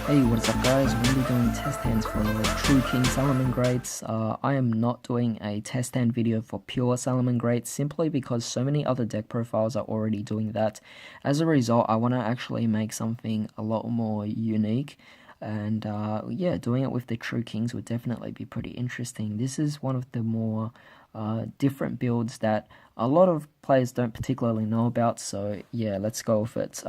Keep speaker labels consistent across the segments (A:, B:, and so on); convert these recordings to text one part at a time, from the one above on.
A: Hey, what's up guys? We're going to be doing test hands for True King Salamangreats. I am not doing a test hand video for pure Salamangreats simply because so many other deck profiles are already doing that. As a result, I want to actually make something a lot more unique. And yeah, doing it with the True Kings would definitely be pretty interesting. This is one of the more different builds that a lot of players don't particularly know about, so yeah, let's go with it.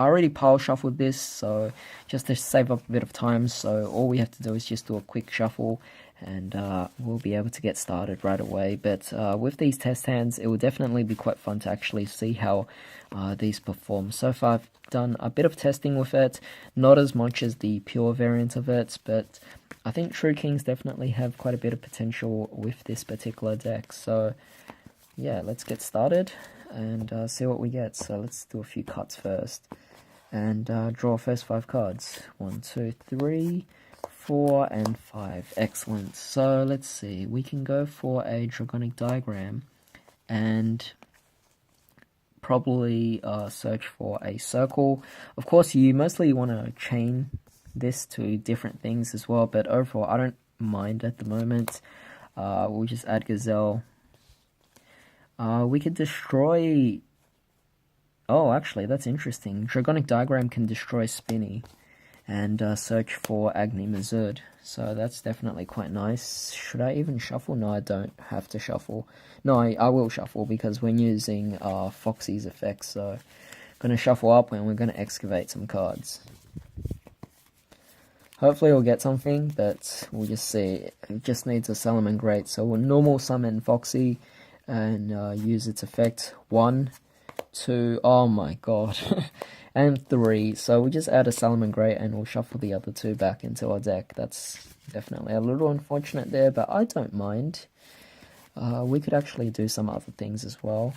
A: I already pile shuffled this, so just to save up a bit of time, so all we have to do is just do a quick shuffle and we'll be able to get started right away. But with these test hands, it will definitely be quite fun to actually see how these perform. So far I've done a bit of testing with it, not as much as the pure variant of it, but I think True Kings definitely have quite a bit of potential with this particular deck. So yeah, let's get started and see what we get. So let's do a few cuts first and draw first 5 cards. 1, 2, 3, 4, and 5. Excellent. So let's see. We can go for a Dragonic Diagram and probably search for a circle. Of course, you mostly want to chain this to different things as well, but overall, I don't mind at the moment. We'll just add Gazelle. We could destroy... Oh, actually, that's interesting. Dragonic Diagram can destroy Spinny and search for Agni Mazud. So that's definitely quite nice. Should I even shuffle? No, I don't have to shuffle. No, I will shuffle because we're using Foxy's effects. So I'm going to shuffle up and we're going to excavate some cards. Hopefully we'll get something, but we'll just see. It just needs a Salamangreat. So we'll normal summon Foxy and use its effect. 1, 2, oh my god, and 3. So we just add a Salamangreat and we'll shuffle the other 2 back into our deck. That's definitely a little unfortunate there, but I don't mind. We could actually do some other things as well.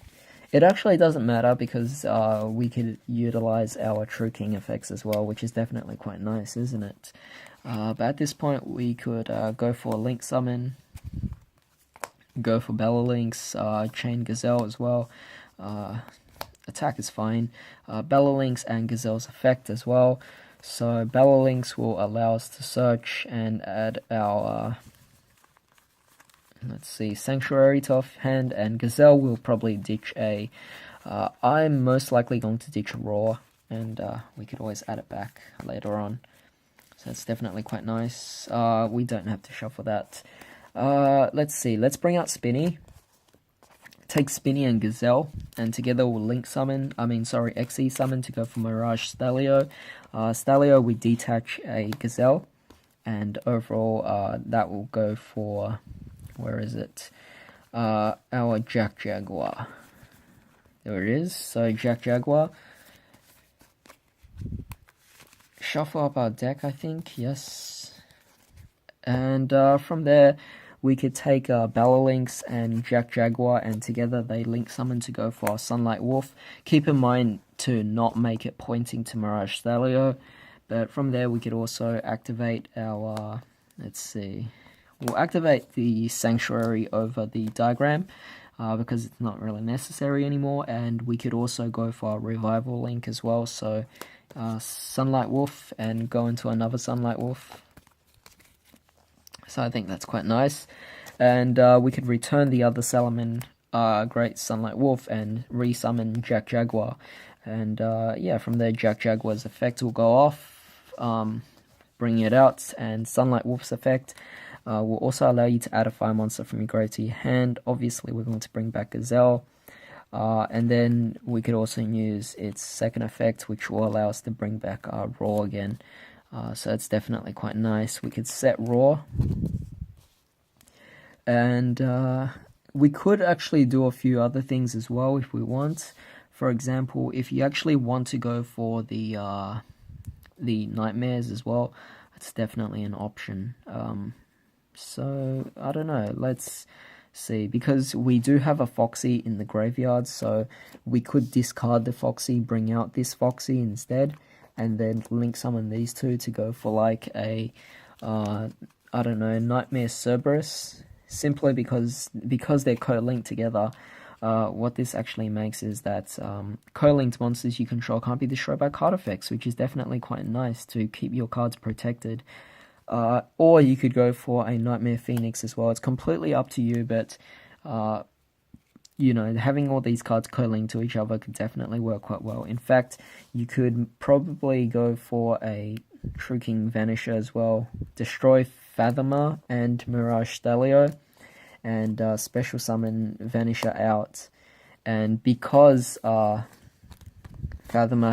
A: It actually doesn't matter because we could utilize our True King effects as well, which is definitely quite nice, isn't it? But at this point we could go for a Link Summon, go for Bellalinks, chain Gazelle as well. Attack is fine. Bellalinks and Gazelle's effect as well. So Bellalinks will allow us to search and add our let's see, Sanctuary to hand, and Gazelle will probably ditch a I'm most likely going to ditch a Roar, and we could always add it back later on. So that's definitely quite nice. We don't have to shuffle that. Let's see, let's bring out Spinny. Take Spinny and Gazelle, and together we'll Link Summon, XE Summon to go for Mirage Stalio. Stalio, we detach a Gazelle, and overall that will go for, where is it? Our Jack Jaguar. There it is. So Jack Jaguar. Shuffle up our deck, I think, yes. And from there, we could take Bellalinks and Jack Jaguar, and together they Link Summon to go for Sunlight Wolf. Keep in mind to not make it pointing to Mirage Stalio. But from there, we could also activate our, let's see, we'll activate the Sanctuary over the Diagram because it's not really necessary anymore. And we could also go for a Revival Link as well. So Sunlight Wolf and go into another Sunlight Wolf. So I think that's quite nice. And we could return the other Salamangreat Sunlight Wolf and resummon Jack Jaguar. And yeah, from there Jack Jaguar's effect will go off, bring it out, and Sunlight Wolf's effect will also allow you to add a fire monster from your grave to your hand. Obviously we're going to bring back Gazelle. And then we could also use its second effect, which will allow us to bring back Roar again. So it's definitely quite nice. We could set Roar. And we could actually do a few other things as well if we want. For example, if you actually want to go for the Nightmares as well, it's definitely an option. So, I don't know. Let's see. Because we do have a Foxy in the graveyard, so we could discard the Foxy, bring out this Foxy instead, and then Link Summon these 2 to go for like a, I don't know, Nightmare Cerberus. Simply because they're co-linked together, what this actually makes is that co-linked monsters you control can't be destroyed by card effects, which is definitely quite nice to keep your cards protected. Or you could go for a Nightmare Phoenix as well. It's completely up to you, but you know, having all these cards co-linked to each other could definitely work quite well. In fact, you could probably go for a True King Vanisher as well. Destroy Fathomer and Mirage Stelio, and special summon Vanisher out. And because Fathomer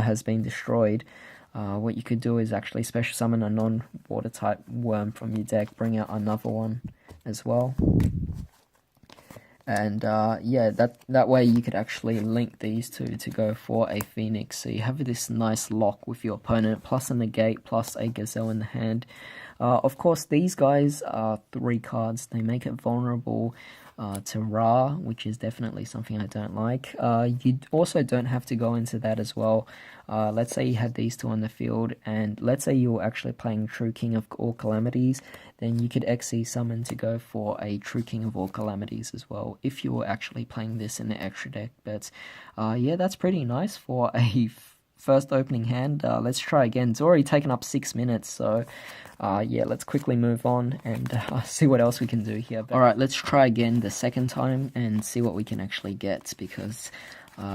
A: has been destroyed, what you could do is actually special summon a non-water type worm from your deck, bring out another one as well. And yeah, that way you could actually link these two to go for a Phoenix. So you have this nice lock with your opponent, plus a negate, plus a Gazelle in the hand. Of course, these guys are 3 cards. They make it vulnerable to Ra, which is definitely something I don't like. You also don't have to go into that as well. Let's say you had these 2 on the field, and let's say you're actually playing True King of all Calamities, then you could XE summon to go for a True King of all Calamities as well, if you were actually playing this in the extra deck. But yeah, that's pretty nice for a first opening hand. Let's try again. It's already taken up 6 minutes, so yeah, let's quickly move on and see what else we can do here. Alright, let's try again the second time and see what we can actually get, because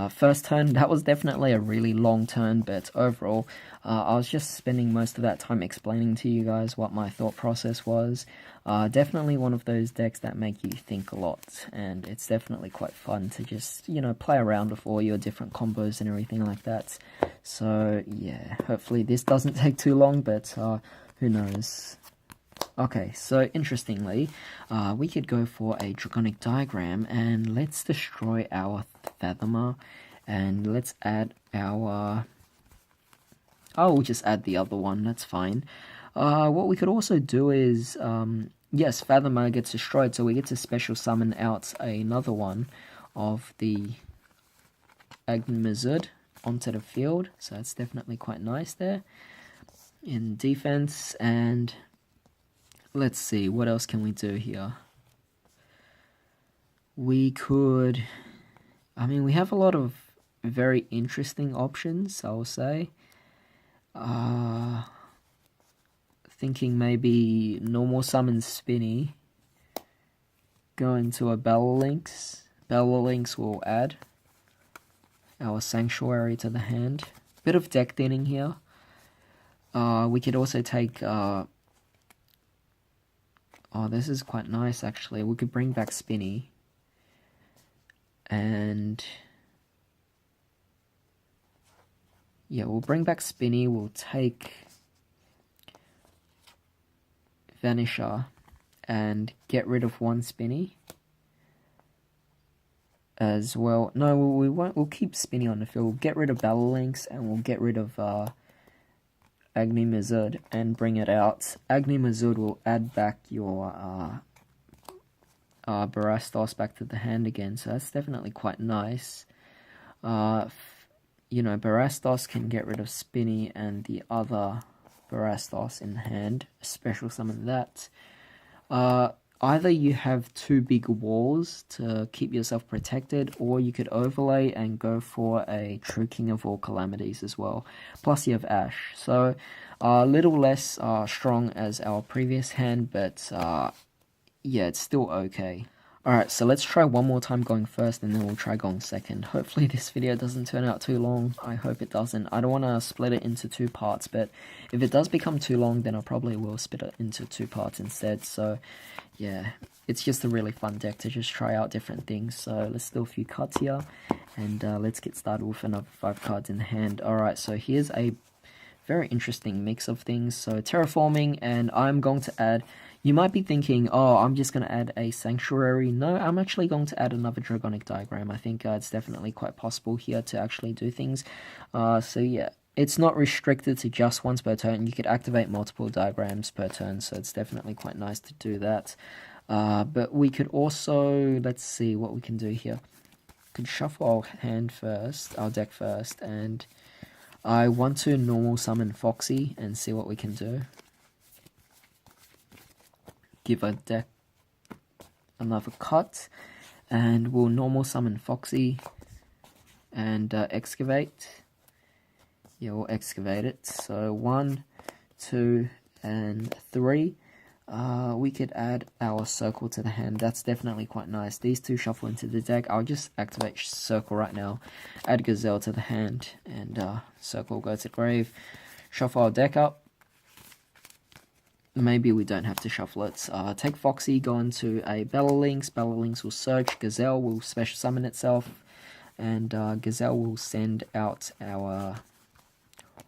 A: first turn, that was definitely a really long turn, but overall, I was just spending most of that time explaining to you guys what my thought process was. Definitely one of those decks that make you think a lot, and it's definitely quite fun to just, you know, play around with all your different combos and everything like that. So yeah, hopefully this doesn't take too long, but who knows. Okay, so interestingly, we could go for a Draconic Diagram, and let's destroy our Fathomer, and let's add our... oh, we'll just add the other one, that's fine. What we could also do is, yes, Fathomer gets destroyed, so we get to special summon out another one of the Agnimazud onto the field, so that's definitely quite nice there in defense. And let's see, what else can we do here? We could... I mean, we have a lot of very interesting options, I will say. Thinking maybe normal summon Spinny. Go into a Bellalinx. Bellalinx will add our Sanctuary to the hand. Bit of deck thinning here. We could also take... oh, this is quite nice, actually. We could bring back Spinny. And... yeah, we'll bring back Spinny. We'll take Vanisher and get rid of one Spinny as well. No, we won't. We'll keep Spinny on the field. We'll get rid of Bellalinx, and we'll get rid of Agnimazud and bring it out. Agnimazud will add back your Barastos back to the hand again, so that's definitely quite nice. You know, Barastos can get rid of Spinny and the other Barastos in the hand. Special summon that. Either you have 2 big walls to keep yourself protected, or you could overlay and go for a True King of all Calamities as well. Plus you have Ash. So a little less strong as our previous hand, but yeah, it's still okay. Alright, so let's try one more time going first, and then we'll try going second. Hopefully this video doesn't turn out too long. I hope it doesn't. I don't want to split it into 2 parts, but if it does become too long, then I probably will split it into 2 parts instead. So yeah, it's just a really fun deck to just try out different things. So let's do a few cards here, and let's get started with another 5 cards in the hand. Alright, so here's a very interesting mix of things. So terraforming, and I'm going to add... you might be thinking, oh, I'm just going to add a Sanctuary. No, I'm actually going to add another Draconic Diagram. I think it's definitely quite possible here to actually do things. So yeah, it's not restricted to just once per turn. You could activate multiple diagrams per turn, so it's definitely quite nice to do that. But we could also, let's see what we can do here. We could shuffle our hand first, our deck first, and I want to normal summon Foxy and see what we can do. Give a deck another cut, And we'll normal summon Foxy and excavate. Yeah, we'll excavate it. So 1, 2, and 3. We could add our circle to the hand. That's definitely quite nice. These two shuffle into the deck. I'll just activate circle right now. Add Gazelle to the hand, and circle go to the grave. Shuffle our deck up. Maybe we don't have to shuffle it. Take Foxy, go into a Bellalynx. Bellalynx will search. Gazelle will special summon itself, and Gazelle will send out our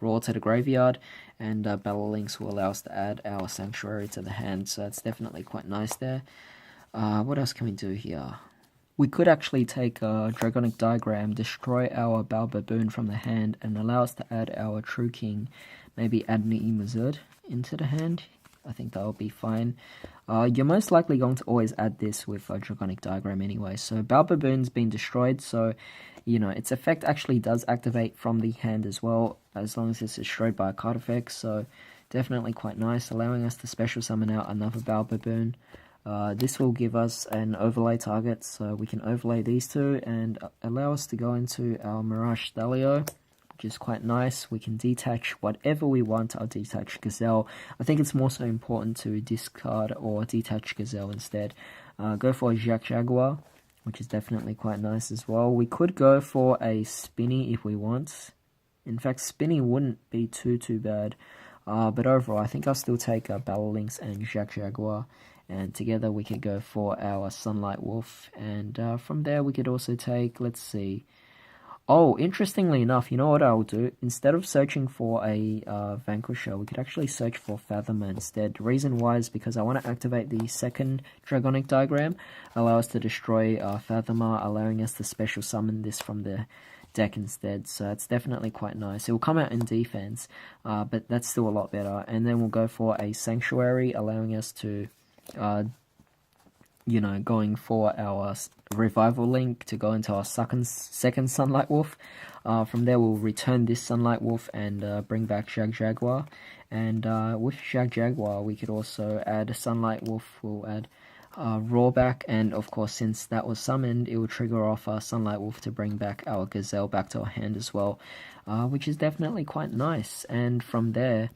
A: Roar to the graveyard, and Bellalynx will allow us to add our Sanctuary to the hand, so that's definitely quite nice there. What else can we do here? We could actually take a Dragonic Diagram, destroy our Balbaboon from the hand, and allow us to add our True King, maybe add Niimazud into the hand. I think that'll be fine. You're most likely going to always add this with a Dragonic Diagram anyway. So Balbaboon's been destroyed, so you know its effect actually does activate from the hand as well, as long as it's destroyed by a card effect. So definitely quite nice, allowing us to special summon out another Balbaboon. This will give us an overlay target, so we can overlay these two and allow us to go into our Mirage Stalio, which is quite nice. We can detach whatever we want. I'll detach Gazelle. I think it's more so important to discard or detach Gazelle instead. Go for a Jaguar, which is definitely quite nice as well. We could go for a Spinny if we want. In fact, Spinny wouldn't be too bad. But overall, I think I'll still take Bellalynx and Jaguar. And together we could go for our Sunlight Wolf. And from there we could also take, let's see. Oh, interestingly enough, you know what I'll do? Instead of searching for a Vanquisher, we could actually search for Fathomer instead. The reason why is because I want to activate the second Dragonic Diagram, allow us to destroy Fathomer, allowing us to special summon this from the deck instead. So it's definitely quite nice. It will come out in defense, but that's still a lot better. And then we'll go for a Sanctuary, allowing us to you know, going for our Revival Link to go into our second Sunlight Wolf. From there, we'll return this Sunlight Wolf and bring back Jaguar. And with Jaguar, we could also add a Sunlight Wolf. We'll add Roar back, and of course, since that was summoned, it will trigger off our Sunlight Wolf to bring back our Gazelle back to our hand as well, which is definitely quite nice. And from there,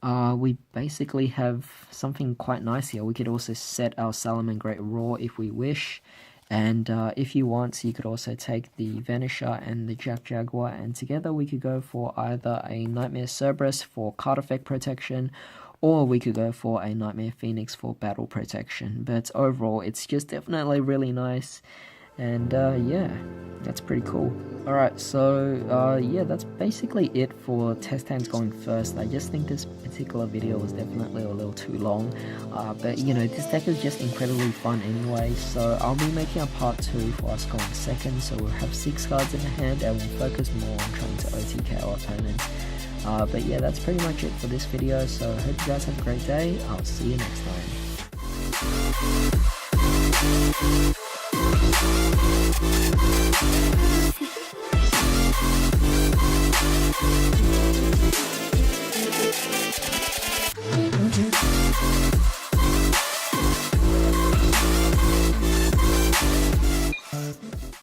A: we basically have something quite nice here. We could also set our Salamangreat Roar if we wish, and if you want, you could also take the Vanisher and the Jaguar, and together we could go for either a Nightmare Cerberus for card effect protection, or we could go for a Nightmare Phoenix for battle protection. But overall, it's just definitely really nice. And yeah, that's pretty cool. Alright, so yeah, that's basically it for test hands going first. I just think this particular video was definitely a little too long. But you know, this deck is just incredibly fun anyway. So I'll be making a part 2 for us going second. So we'll have 6 cards in the hand and we'll focus more on trying to OTK our opponents. But yeah, that's pretty much it for this video. So I hope you guys have a great day. I'll see you next time.